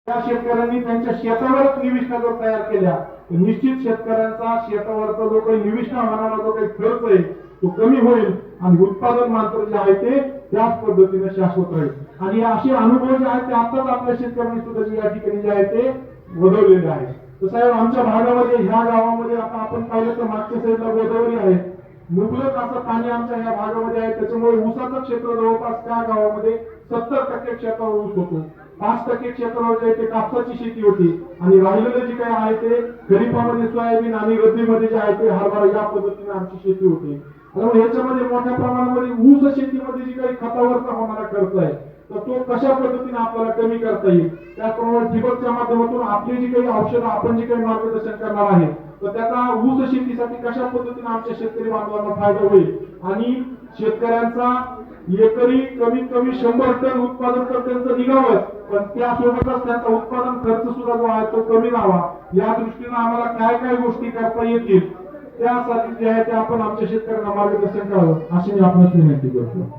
त्या शेतकऱ्यांनी त्यांच्या शेतावरच निविष्ठा जर तयार केल्या तर निश्चित शेतकऱ्यांचा शेतावरचा जो काही निविष्ठा होणारा जो काही खर्च आहे तो कमी होईल आणि उत्पादन मात्र जे आहे ते त्याच पद्धतीने शाश्वत राहील। आणि असे अनुभव जे आहेत ते आताच आपल्या शेतकऱ्यांनी सुद्धा या ठिकाणी जे आहे ते वधवलेले आहे। तर साहेब आमच्या भागामध्ये ह्या गावामध्ये आता आपण पाहिलं तर मागच्या साईडला गोदावरी आहे, मुबलक असं पाणी आमच्या ह्या भागामध्ये आहे, त्याच्यामुळे ऊसाचं क्षेत्र जवळपास त्या गावामध्ये 70% क्षेत्रावर ऊस होतो, 5% क्षेत्रावर जे ते कापसाची शेती होती आणि राहिलेलं जे काही आहे ते खरीपामध्ये सोयाबीन आणि रब्बीमध्ये जे आहे ते हरभरा या पद्धतीने आमची शेती होती। त्यामुळे याच्यामध्ये मोठ्या प्रमाणामध्ये ऊस शेतीमध्ये जी काही खतावरचा होणारा खर्च आहे तर तो कशा पद्धतीने आपल्याला कमी करता येईल, त्याप्रमाणे ठिबकच्या माध्यमातून आपली जी काही औषधं आपण जे काही मार्गदर्शन करणार आहे तर त्याचा ऊस शेतीसाठी कशा पद्धतीने आमच्या शेतकरी बांधवांना फायदा होईल आणि शेतकऱ्यांचा एकरी कमीत कमी 100 टन उत्पादन तर त्यांचं निघावंच, पण त्यासोबतच त्यांचा उत्पादन खर्च सुद्धा जो आहे तो कमी राहावा या दृष्टीने आम्हाला काय काय गोष्टी करता येतील त्यासाठी जे आहे ते आपण आमच्या शेतकऱ्यांना मार्गदर्शन करावं अशी मी आपणास विनंती करतो।